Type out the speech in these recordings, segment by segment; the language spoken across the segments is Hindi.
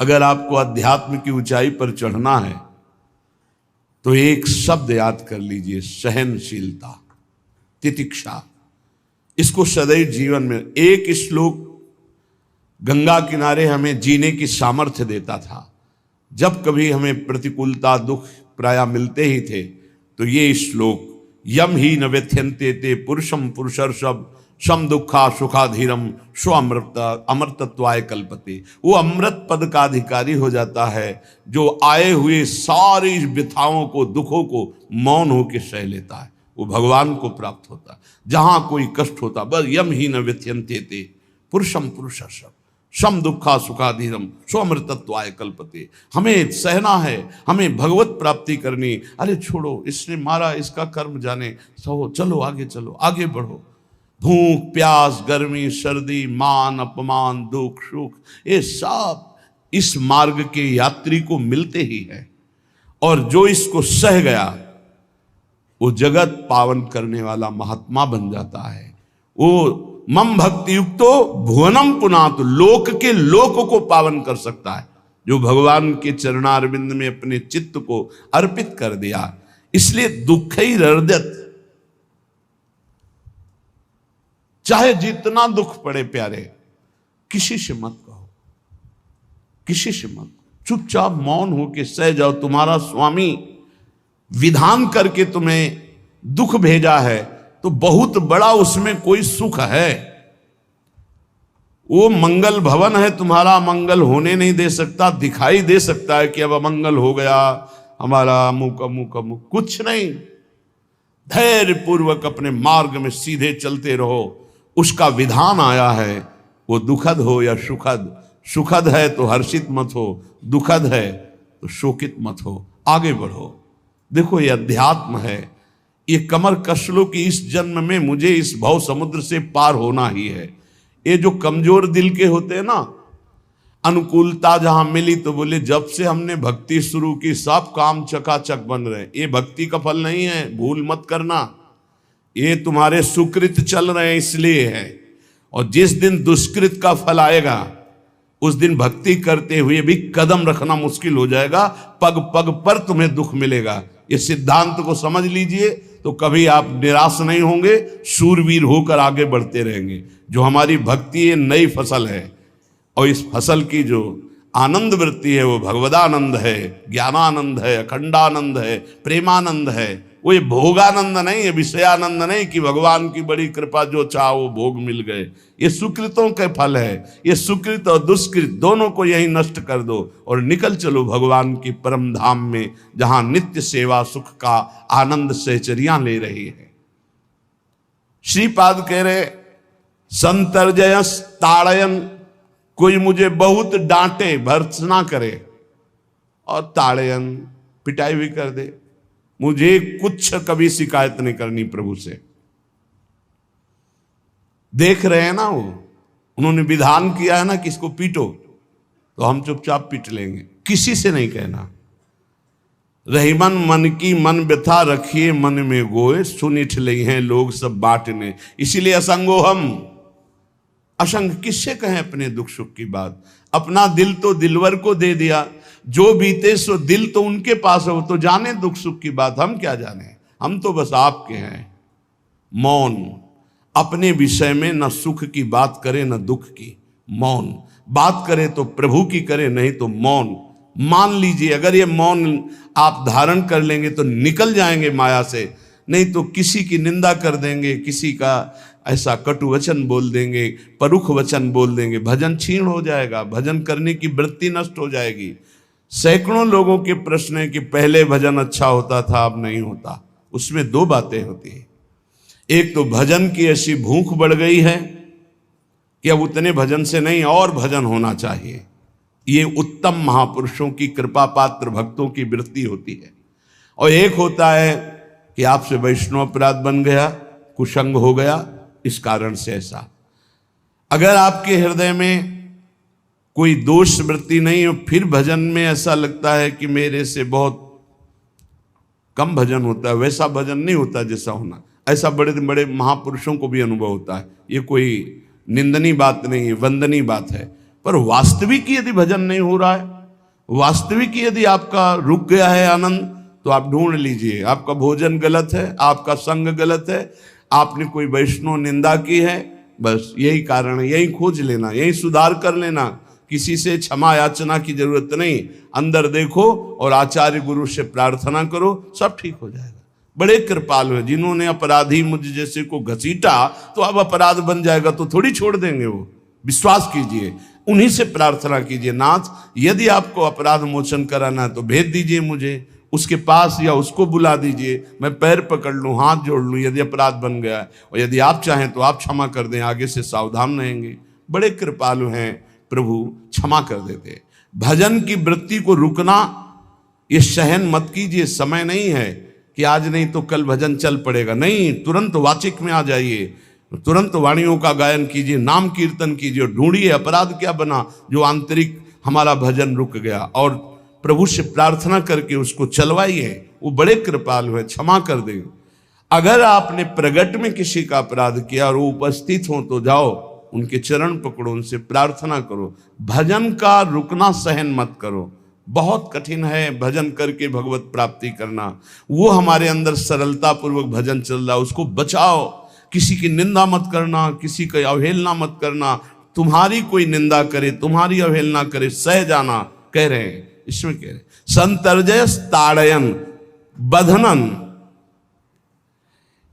अगर आपको अध्यात्म की ऊंचाई पर चढ़ना है तो एक शब्द याद कर लीजिए, सहनशीलता, तितिक्षा। इसको सदैव जीवन में, एक श्लोक गंगा किनारे हमें जीने की सामर्थ्य देता था। जब कभी हमें प्रतिकूलता दुख प्राय मिलते ही थे तो ये श्लोक, यम ही न व्यथ्यन्ते ते पुरुषम पुरुषर्षभ सम दुखा सुखाधीरम स्व अमृतत्वाय कल्पते। वो अमृत पद का अधिकारी हो जाता है जो आए हुए सारी व्यथाओं को, दुखों को मौन होकर सह लेता है, वो भगवान को प्राप्त होता है। जहां कोई कष्ट होता, बस यम ही न व्यथ्यन्ते ते पुरुषम पुरुषर्षभ सम दुखा सुखाधीरम स्वमृतत्वाय कल्पते। हमें सहना है, हमें भगवत प्राप्ति करनी। अरे छोड़ो, इसने मारा, इसका कर्म जाने, सहो, चलो आगे, चलो आगे बढ़ो। भूख प्यास गर्मी सर्दी मान अपमान दुख सुख, ये सब इस मार्ग के यात्री को मिलते ही है। और जो इसको सह गया वो जगत पावन करने वाला महात्मा बन जाता है। वो मम भक्ति युक्तो भुवनम पुनातु, लोक के लोक को पावन कर सकता है जो भगवान के चरणारविंद में अपने चित्त को अर्पित कर दिया। इसलिए दुखैर्हृदयत, चाहे जितना दुख पड़े प्यारे, किसी से मत कहो, किसी से मत, चुपचाप मौन होके सह जाओ। तुम्हारा स्वामी विधान करके तुम्हें दुख भेजा है तो बहुत बड़ा उसमें कोई सुख है। वो मंगल भवन है, तुम्हारा मंगल होने नहीं दे सकता। दिखाई दे सकता है कि अब अमंगल हो गया हमारा, अमुक अमुक अमुक, कुछ नहीं। धैर्य पूर्वक अपने मार्ग में सीधे चलते रहो। उसका विधान आया है, वो दुखद हो या सुखद, सुखद है तो हर्षित मत हो, दुखद है तो शोकित मत हो, आगे बढ़ो। देखो ये अध्यात्म है, ये कमर कस लो कि इस जन्म में मुझे इस भव समुद्र से पार होना ही है। ये जो कमजोर दिल के होते हैं ना, अनुकूलता जहां मिली तो बोले जब से हमने भक्ति शुरू की सब काम चकाचक बन रहे। ये भक्ति का फल नहीं है, भूल मत करना। ये तुम्हारे सुकृत चल रहे हैं इसलिए है। और जिस दिन दुष्कृत का फल आएगा उस दिन भक्ति करते हुए भी कदम रखना मुश्किल हो जाएगा, पग पग पर तुम्हें दुख मिलेगा। ये सिद्धांत को समझ लीजिए तो कभी आप निराश नहीं होंगे, शूरवीर होकर आगे बढ़ते रहेंगे। जो हमारी भक्ति ये नई फसल है और इस फसल की जो आनंद वृत्ति है वो भगवदानंद है, ज्ञानानंद है, अखंडानंद है, प्रेमानंद है। वो ये भोगानंद नहीं है, विषयानंद नहीं कि भगवान की बड़ी कृपा जो चाहो वो भोग मिल गए। ये सुकृतों के फल है। ये सुकृत और दुष्कृत दोनों को यही नष्ट कर दो और निकल चलो भगवान की परम धाम में, जहां नित्य सेवा सुख का आनंद सहचरियां ले रही है। श्रीपाद कह रहे संतर्जयस ताड़यन, कोई मुझे बहुत डांटे भर्त्सना करे और ताड़यन पिटाई भी कर दे, मुझे कुछ कभी शिकायत नहीं करनी प्रभु से। देख रहे हैं ना, वो उन्होंने विधान किया है ना कि इसको पीटो, तो हम चुपचाप पीट लेंगे, किसी से नहीं कहना। रहीमन मन की मन व्यथा रखिए मन में गोए, सुनिठ ले हैं लोग सब बांटने। इसीलिए असंगो हम, असंग किससे कहें अपने दुख सुख की बात। अपना दिल तो दिलवर को दे दिया, जो बीते सो दिल तो उनके पास है, वो तो जाने दुख सुख की बात, हम क्या जाने। हम तो बस आपके हैं। मौन, अपने विषय में न सुख की बात करे न दुख की, मौन। बात करे तो प्रभु की करे, नहीं तो मौन। मान लीजिए अगर ये मौन आप धारण कर लेंगे तो निकल जाएंगे माया से, नहीं तो किसी की निंदा कर देंगे, किसी का ऐसा कटु वचन बोल देंगे, परुख वचन बोल देंगे, भजन छीण हो जाएगा, भजन करने की वृत्ति नष्ट हो जाएगी। सैकड़ों लोगों के प्रश्न है कि पहले भजन अच्छा होता था अब नहीं होता। उसमें दो बातें होती है, एक तो भजन की ऐसी भूख बढ़ गई है कि अब उतने भजन से नहीं और भजन होना चाहिए। ये उत्तम महापुरुषों की कृपा पात्र भक्तों की वृत्ति होती है। और एक होता है कि आपसे वैष्णव अपराध बन गया, कुसंग हो गया, इस कारण से ऐसा। अगर आपके हृदय में कोई दोष वृत्ति नहीं हो, फिर भजन में ऐसा लगता है कि मेरे से बहुत कम भजन होता है, वैसा भजन नहीं होता जैसा होना। ऐसा बड़े बड़े महापुरुषों को भी अनुभव होता है। ये कोई निंदनीय बात नहीं है, वंदनीय बात है। पर वास्तविक यदि भजन नहीं हो रहा है, वास्तविक यदि आपका रुक गया है आनंद, तो आप ढूंढ लीजिए, आपका भोजन गलत है, आपका संग गलत है, आपने कोई वैष्णव निंदा की है, बस यही कारण है। यही खोज लेना, यही सुधार कर लेना, किसी से क्षमा याचना की जरूरत नहीं। अंदर देखो और आचार्य गुरु से प्रार्थना करो, सब ठीक हो जाएगा। बड़े कृपालु हैं, जिन्होंने अपराधी मुझ जैसे को घसीटा तो अब अपराध बन जाएगा, तो थोड़ी छोड़ देंगे वो। विश्वास कीजिए, उन्हीं से प्रार्थना कीजिए, नाथ यदि आपको अपराध मोचन कराना है तो भेज दीजिए मुझे उसके पास, या उसको बुला दीजिए, मैं पैर पकड़ लूं, हाथ जोड़ लूं यदि अपराध बन गया है, और यदि आप चाहें तो आप क्षमा कर दें, आगे से सावधान रहेंगे। बड़े कृपालु हैं प्रभु, क्षमा कर देते। भजन की वृत्ति को रुकना ये सहन मत कीजिए। समय नहीं है कि आज नहीं तो कल भजन चल पड़ेगा, नहीं, तुरंत वाचिक में आ जाइए, तुरंत वाणियों का गायन कीजिए, नाम कीर्तन कीजिए, ढूंढिए अपराध क्या बना जो आंतरिक हमारा भजन रुक गया, और प्रभु से प्रार्थना करके उसको चलवाइए। वो बड़े कृपालु है, क्षमा कर देंगे। अगर आपने प्रगट में किसी का अपराध किया और वो उपस्थित हो तो जाओ, उनके चरण पकड़ो, उनसे प्रार्थना करो। भजन का रुकना सहन मत करो। बहुत कठिन है भजन करके भगवत प्राप्ति करना। वो हमारे अंदर सरलता पूर्वक भजन चल रहा है, उसको बचाओ। किसी की निंदा मत करना, किसी की अवहेलना मत करना। तुम्हारी कोई निंदा करे, तुम्हारी अवहेलना करे, सह जाना, कह रहे हैं इसमें, कह रहे संतर्जय ताड़यन बधनन।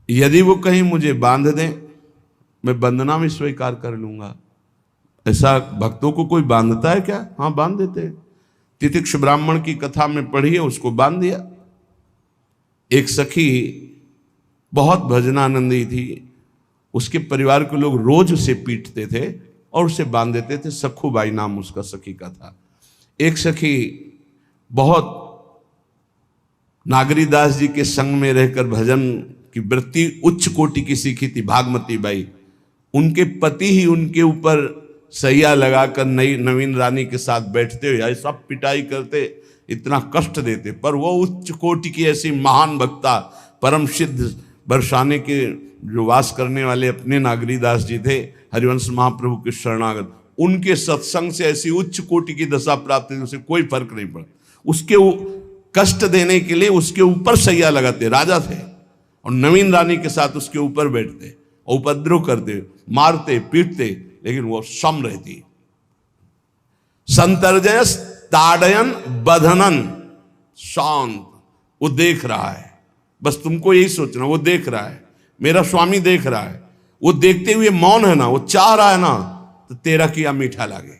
यदि वो कहीं मुझे बांध दें, मैं बंधना में स्वीकार कर लूंगा। ऐसा भक्तों को कोई बांधता है क्या? हाँ, बांध देते हैं। तितिक्ष ब्राह्मण की कथा में पढ़िए, उसको बांध दिया। एक सखी बहुत भजनानंदी थी, उसके परिवार के लोग रोज उसे पीटते थे और उसे बांध देते थे। सखुबाई नाम उसका सखी का था। एक सखी बहुत नागरीदास जी के संग में रहकर भजन की वृत्ति उच्च कोटि की सीखी थी, भागमती बाई। उनके पति ही उनके ऊपर सैया लगाकर नवीन रानी के साथ बैठते हुए ऐसा पिटाई करते, इतना कष्ट देते, पर वो उच्च कोटि की ऐसी महान वक्ता, परम सिद्ध बरसाने के जो वास करने वाले अपने नागरीदास जी थे, हरिवंश महाप्रभु के शरणागत, उनके सत्संग से ऐसी उच्च कोटि की दशा प्राप्त हुई, उसे कोई फर्क नहीं पड़ा। उसके कष्ट देने के लिए उसके ऊपर सैया लगाते, राजा थे, और नवीन रानी के साथ उसके ऊपर बैठते, उपद्रव करते, मारते पीटते, लेकिन वो सम रहती। संतर्जय ताड़यन बधनन, शांत। वो देख रहा है, बस तुमको यही सोचना, वो देख रहा है, मेरा स्वामी देख रहा है। वो देखते हुए मौन है ना, वो चाह रहा है ना, तो तेरा किया मीठा लागे।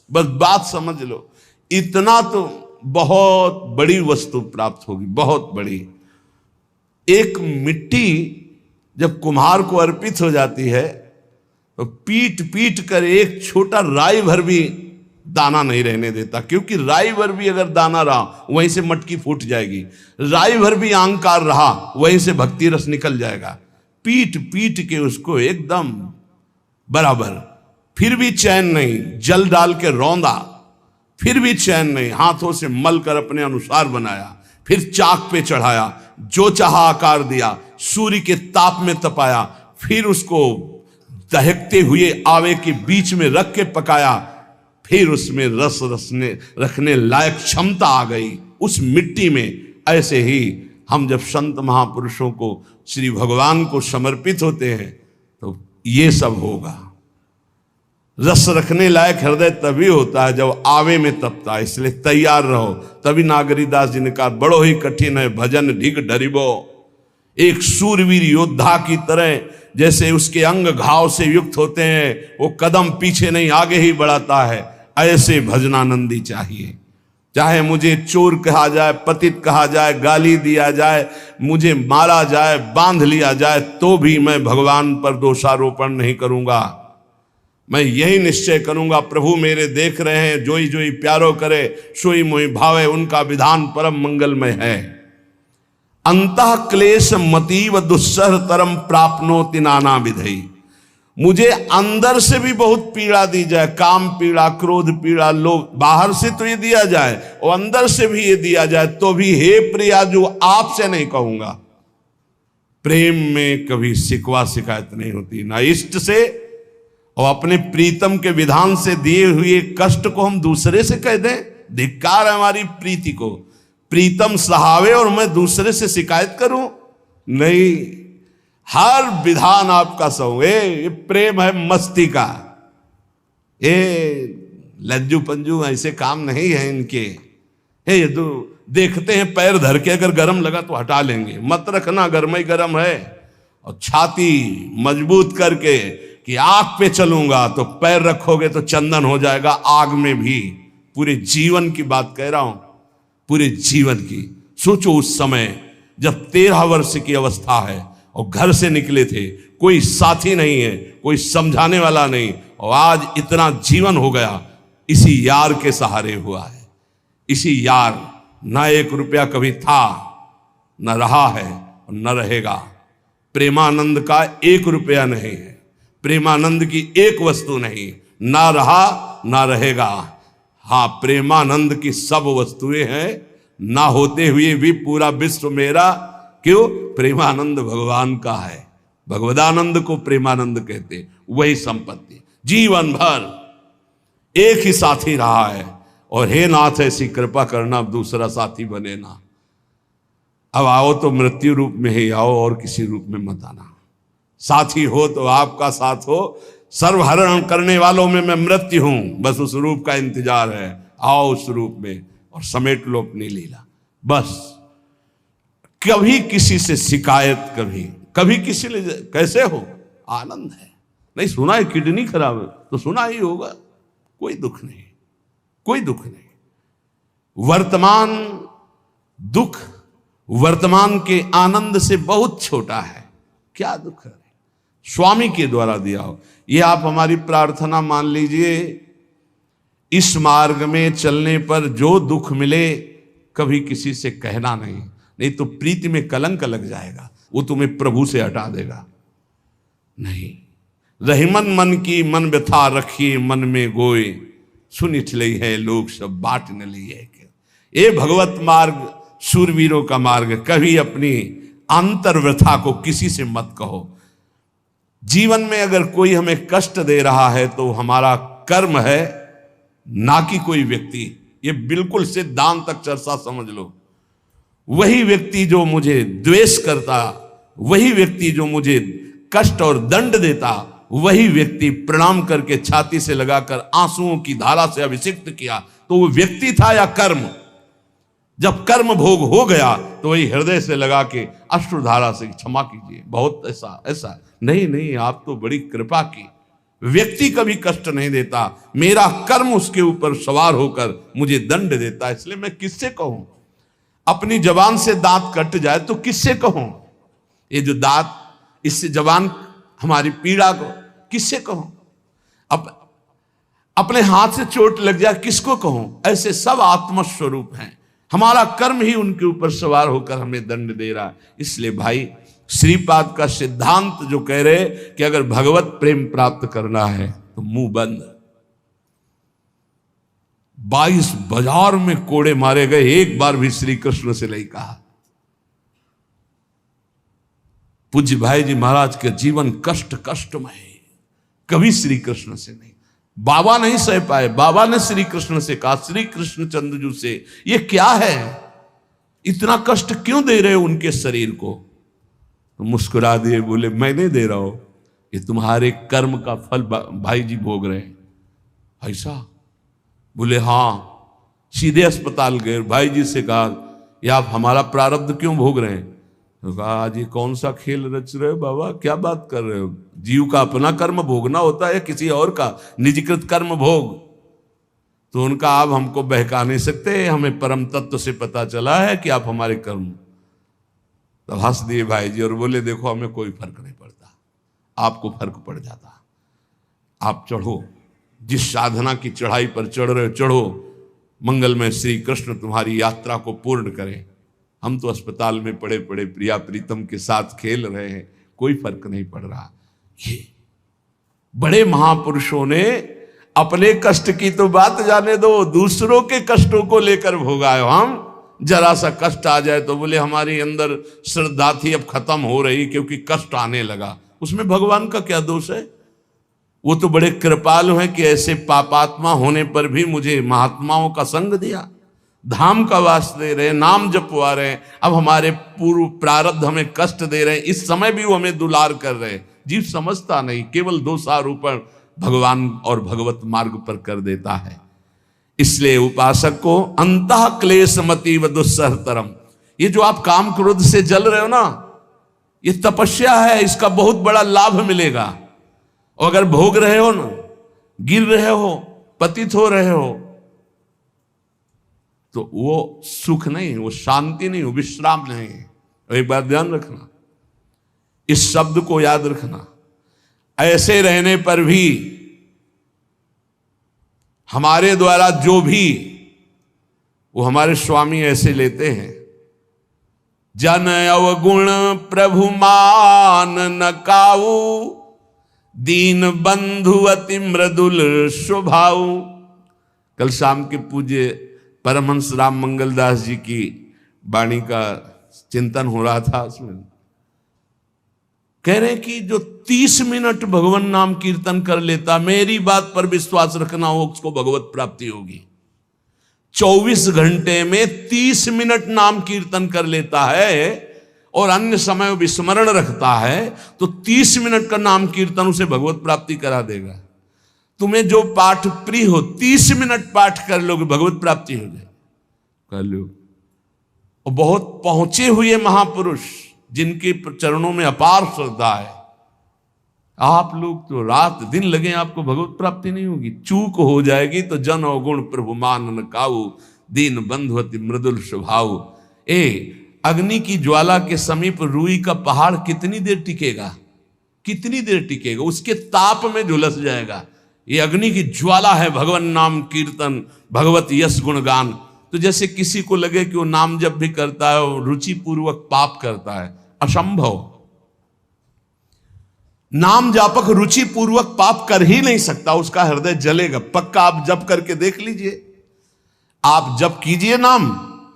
बस बात समझ लो, इतना तो बहुत बड़ी वस्तु प्राप्त होगी, बहुत बड़ी। एक मिट्टी जब कुम्हार को अर्पित हो जाती है तो पीट पीट कर एक छोटा राई भर भी दाना नहीं रहने देता, क्योंकि राई भर भी अगर दाना रहा वहीं से मटकी फूट जाएगी, राई भर भी अहंकार रहा वहीं से भक्ति रस निकल जाएगा। पीट पीट के उसको एकदम बराबर, फिर भी चैन नहीं, जल डाल के रौंदा, फिर भी चैन नहीं, हाथों से मल कर अपने अनुसार बनाया, फिर चाक पे चढ़ाया, जो चाहा आकार दिया, सूर्य के ताप में तपाया, फिर उसको दहकते हुए आवे के बीच में रख के पकाया, फिर उसमें रस रखने लायक क्षमता आ गई उस मिट्टी में। ऐसे ही हम जब संत महापुरुषों को, श्री भगवान को समर्पित होते हैं तो ये सब होगा। रस रखने लायक हृदय तभी होता है जब आवे में तपता है, इसलिए तैयार रहो। तभी नागरीदास जी ने कहा, बड़ो ही कठिन है भजन ढिग डरिबो। एक सूरवीर योद्धा की तरह जैसे उसके अंग घाव से युक्त होते हैं, वो कदम पीछे नहीं आगे ही बढ़ाता है, ऐसे भजनानंदी चाहिए। चाहे मुझे चोर कहा जाए, पतित कहा जाए, गाली दिया जाए, मुझे मारा जाए, बांध लिया जाए, तो भी मैं भगवान पर दोषारोपण नहीं करूंगा। मैं यही निश्चय करूंगा, प्रभु मेरे देख रहे हैं, जोई जोई प्यारो करे सोई मोई भावे, उनका विधान परम मंगलमय है। अंतः क्लेश मतीव दुस्सह तरम प्राप्नोति नाना विधि। मुझे अंदर से भी बहुत पीड़ा दी जाए, काम पीड़ा, क्रोध पीड़ा, लोग बाहर से तो ये दिया जाए और अंदर से भी ये दिया जाए, तो भी हे प्रिया जो आपसे नहीं कहूंगा। प्रेम में कभी शिकवा शिकायत नहीं होती, ना इष्ट से और अपने प्रीतम के विधान से दिए हुए कष्ट को हम दूसरे से कह दें? धिक्कार है हमारी प्रीति को। प्रीतम सहावे और मैं दूसरे से शिकायत करूं? नहीं, हर विधान आपका सहो। ये प्रेम है मस्ती का, ये लज्जू पंजू ऐसे काम नहीं है इनके। ये तो देखते हैं पैर धर के, अगर गर्म लगा तो हटा लेंगे, मत रखना गर्म ही गर्म है। और छाती मजबूत करके कि आग पे चलूंगा, तो पैर रखोगे तो चंदन हो जाएगा आग में भी। पूरे जीवन की बात कह रहा हूं, पूरे जीवन की। सोचो उस समय जब 13 वर्ष की अवस्था है और घर से निकले थे, कोई साथी नहीं है, कोई समझाने वाला नहीं, और आज इतना जीवन हो गया इसी यार के सहारे हुआ है। इसी यार, ना 1 रुपया कभी था, न रहा है और न रहेगा। प्रेमानंद का 1 रुपया नहीं है, प्रेमानंद की 1 वस्तु नहीं, ना रहा ना रहेगा। हाँ, प्रेमानंद की सब वस्तुएं हैं, ना होते हुए भी पूरा विश्व मेरा। क्यों? प्रेमानंद भगवान का है। भगवदानंद को प्रेमानंद कहते। वही संपत्ति जीवन भर एक ही साथी रहा है। और हे नाथ, ऐसी कृपा करना, अब दूसरा साथी बने ना। अब आओ तो मृत्यु रूप में ही आओ, और किसी रूप में मत आना। साथी हो तो आपका साथ हो। सर्वहरण करने वालों में मैं मृत्यु हूं, बस उस रूप का इंतजार है। आओ उस रूप में और समेट लो अपनी लीला। बस कभी किसी से शिकायत, कभी किसी ने कैसे हो, आनंद है। नहीं सुना है किडनी खराब है, तो सुना ही होगा, कोई दुख नहीं, कोई दुख नहीं। वर्तमान दुख वर्तमान के आनंद से बहुत छोटा है। क्या दुख है? स्वामी के द्वारा दिया हो। ये आप हमारी प्रार्थना मान लीजिए। इस मार्ग में चलने पर जो दुख मिले, कभी किसी से कहना नहीं, नहीं तो प्रीति में कलंक लग जाएगा, वो तुम्हें प्रभु से हटा देगा। नहीं, रहीमन मन की मन व्यथा रखिए मन में गोए, सुनिठ लई है लोग सब बाट न लिए। ये भगवत मार्ग शूरवीरों का मार्ग। कभी अपनी अंतर व्यथा को किसी से मत कहो। जीवन में अगर कोई हमें कष्ट दे रहा है तो हमारा कर्म है, ना कि कोई व्यक्ति। ये बिल्कुल सिद्धांत तक चर्चा समझ लो। वही व्यक्ति जो मुझे द्वेष करता, वही व्यक्ति जो मुझे कष्ट और दंड देता, वही व्यक्ति प्रणाम करके छाती से लगाकर आंसुओं की धारा से अभिषिक्त किया, तो वो व्यक्ति था या कर्म? जब कर्म भोग हो गया तो वही हृदय से लगा के अश्रुधारा से क्षमा कीजिए, बहुत ऐसा नहीं, आप तो बड़ी कृपा की। व्यक्ति कभी कष्ट नहीं देता, मेरा कर्म उसके ऊपर सवार होकर मुझे दंड देता। इसलिए मैं किससे कहूं? अपनी जबान से दांत कट जाए तो किससे कहूं? ये जो दांत, इससे जबान हमारी पीड़ा को किससे कहूं? अपने हाथ से चोट लग जाए किसको कहूं? ऐसे सब आत्मस्वरूप हैं। हमारा कर्म ही उनके ऊपर सवार होकर हमें दंड दे रहा है। इसलिए भाई, श्रीपाद का सिद्धांत जो कह रहे कि अगर भगवत प्रेम प्राप्त करना है तो मुंह बंद। 22 बाजार में कोड़े मारे गए, एक बार भी श्री कृष्ण से नहीं कहा। पूज्य भाई जी महाराज के जीवन कष्टमय, कभी श्री कृष्ण से नहीं। बाबा नहीं सह पाए, बाबा ने श्री कृष्ण से कहा, श्री कृष्ण चंद्रजू से, ये क्या है, इतना कष्ट क्यों दे रहे हो उनके शरीर को? तो मुस्कुरा दिए, बोले मैं नहीं दे रहा हूं, ये तुम्हारे कर्म का फल भाई जी भोग रहे हैं। ऐसा? बोले हाँ। सीधे अस्पताल गए, भाई जी से कहा, ये आप हमारा प्रारब्ध क्यों भोग रहे हैं? तो कहा, आज ये कौन सा खेल रच रहे हो बाबा, क्या बात कर रहे हो? जीव का अपना कर्म भोगना होता है, किसी और का निजीकृत कर्म भोग? तो उनका, आप हमको बहका नहीं सकते, हमें परम तत्व से पता चला है कि आप हमारे कर्म। तो हंस दिए भाई जी और बोले, देखो हमें कोई फर्क नहीं पड़ता, आपको फर्क पड़ जाता। आप चढ़ो, जिस साधना की चढ़ाई पर चढ़ रहे हो चढ़ो, मंगलमय श्री कृष्ण तुम्हारी यात्रा को पूर्ण करें। हम तो अस्पताल में पड़े पड़े प्रिया प्रीतम के साथ खेल रहे हैं, कोई फर्क नहीं पड़ रहा। ये बड़े महापुरुषों ने अपने कष्ट की तो बात जाने दो, दूसरों के कष्टों को लेकर भोगाए। हम जरा सा कष्ट आ जाए तो बोले हमारी अंदर श्रद्धा थी अब खत्म हो रही क्योंकि कष्ट आने लगा। उसमें भगवान का क्या दोष है? वो तो बड़े कृपालु हैं कि ऐसे पापात्मा होने पर भी मुझे महात्माओं का संग दिया, धाम का वास दे रहे हैं, नाम जपवा रहे हैं। अब हमारे पूर्व प्रारब्ध हमें कष्ट दे रहे हैं, इस समय भी वो हमें दुलार कर रहे हैं। जीव समझता नहीं, केवल दोषारोपण भगवान और भगवत मार्ग पर कर देता है। इसलिए उपासक को अंतः क्लेश मति व दुस्सहतरम, ये जो आप काम क्रोध से जल रहे हो ना, ये तपस्या है, इसका बहुत बड़ा लाभ मिलेगा। और अगर भोग रहे हो ना, गिर रहे हो, पतित हो रहे हो, तो वो सुख नहीं, वो शांति नहीं, वो विश्राम नहीं है। एक बात ध्यान रखना, इस शब्द को याद रखना। ऐसे रहने पर भी हमारे द्वारा जो भी, वो हमारे स्वामी ऐसे लेते हैं, जन अवगुण प्रभु मान न काऊ, दीन बंधु अति मृदुल स्वभाव। कल शाम के पूज्य परमहंस राम मंगलदास जी की वाणी का चिंतन हो रहा था, उसमें कह रहे कि जो 30 मिनट भगवान नाम कीर्तन कर लेता, मेरी बात पर विश्वास रखना हो, उसको भगवत प्राप्ति होगी। 24 घंटे में 30 मिनट नाम कीर्तन कर लेता है और अन्य समय विस्मरण रखता है, तो 30 मिनट का नाम कीर्तन उसे भगवत प्राप्ति करा देगा। तुम्हें जो पाठ प्रिय हो, 30 मिनट पाठ कर लोगे, भगवत प्राप्ति हो जाए, कर लो। और बहुत पहुंचे हुए महापुरुष जिनके चरणों में अपार श्रद्धा है, आप लोग तो रात दिन लगे, आपको भगवत प्राप्ति नहीं होगी। चूक हो जाएगी तो जन अवगुण प्रभु मान न काऊ, दीन बंधु अति मृदुल स्वभाव। अग्नि की ज्वाला के समीप रुई का पहाड़ कितनी देर टिकेगा, कितनी देर टिकेगा, उसके ताप में झुलस जाएगा। ये अग्नि की ज्वाला है भगवान नाम कीर्तन, भगवत यश गुणगान। तो जैसे किसी को लगे कि वो नाम जब भी करता है वो रुचि पूर्वक पाप करता है, असंभव। नाम जापक रुचि पूर्वक पाप कर ही नहीं सकता, उसका हृदय जलेगा पक्का। आप जप करके देख लीजिए, आप जप कीजिए नाम,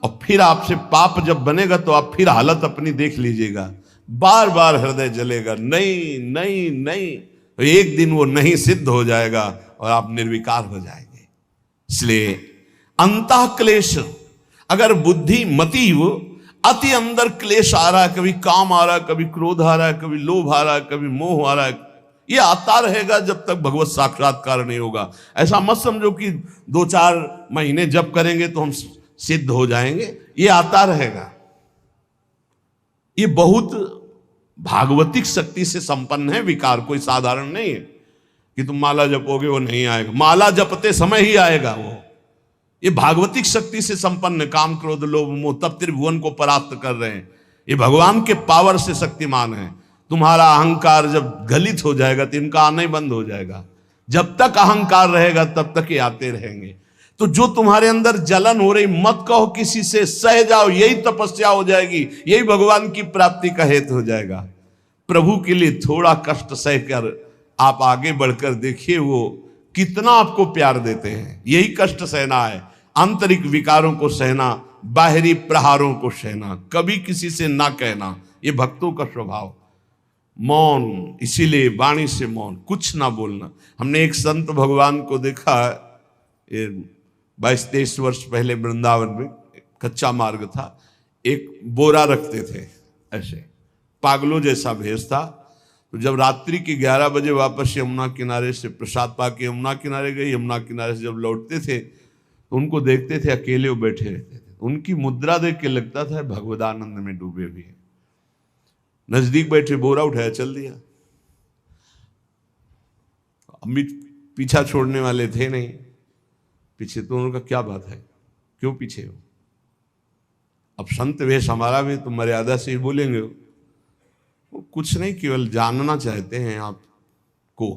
और फिर आपसे पाप जब बनेगा तो आप फिर हालत अपनी देख लीजिएगा, बार बार हृदय जलेगा, नहीं नहीं नहीं। तो एक दिन वो नहीं सिद्ध हो जाएगा और आप निर्विकार हो जाएंगे। इसलिए अंतः क्लेश, अगर बुद्धि मति वो अति अंदर क्लेश आ रहा है, कभी काम आ रहा है, कभी क्रोध आ रहा है, कभी लोभ आ रहा है, कभी मोह आ रहा है, ये आता रहेगा जब तक भगवत साक्षात्कार नहीं होगा। ऐसा मत समझो कि 2-4 महीने जप करेंगे तो हम सिद्ध हो जाएंगे, ये आता रहेगा। ये बहुत भागवतिक शक्ति से संपन्न है विकार, कोई साधारण नहीं है कि तुम माला जपोगे वो नहीं आएगा, माला जपते समय ही आएगा वो। ये भागवतिक शक्ति से संपन्न, काम क्रोध लोभ मोह तब त्रिभुवन को परास्त कर रहे हैं। ये भगवान के पावर से शक्तिमान है। तुम्हारा अहंकार जब गलित हो जाएगा तो इनका आना ही बंद हो जाएगा। जब तक अहंकार रहेगा तब तक ये आते रहेंगे। तो जो तुम्हारे अंदर जलन हो रही, मत कहो किसी से, सह जाओ, यही तपस्या हो जाएगी, यही भगवान की प्राप्ति का हेतु हो जाएगा। प्रभु के लिए थोड़ा कष्ट सहकर आप आगे बढ़कर देखिए वो कितना आपको प्यार देते हैं। यही कष्ट सहना है, आंतरिक विकारों को सहना, बाहरी प्रहारों को सहना, कभी किसी से ना कहना, ये भक्तों का स्वभाव। मौन, इसीलिए वाणी से मौन, कुछ ना बोलना। हमने एक संत भगवान को देखा, 22-23 वर्ष पहले वृंदावन में कच्चा मार्ग था, एक बोरा रखते थे ऐसे, पागलों जैसा भेष था। तो जब रात्रि के 11 बजे वापस यमुना किनारे से प्रसाद पाके यमुना किनारे गए, यमुना किनारे से जब लौटते थे तो उनको देखते थे अकेले वो बैठे रहते थे। उनकी मुद्रा देख के लगता था भगवदानंद में डूबे हुए हैं। नजदीक बैठे, बोरा उठाया, चल दिया। अम्मी पीछा छोड़ने वाले थे नहीं पीछे, तो उनका क्या बात है, क्यों पीछे हो? अब संत वेश हमारा भी तो मर्यादा से ही बोलेंगे। वो कुछ नहीं, केवल जानना चाहते हैं आपको।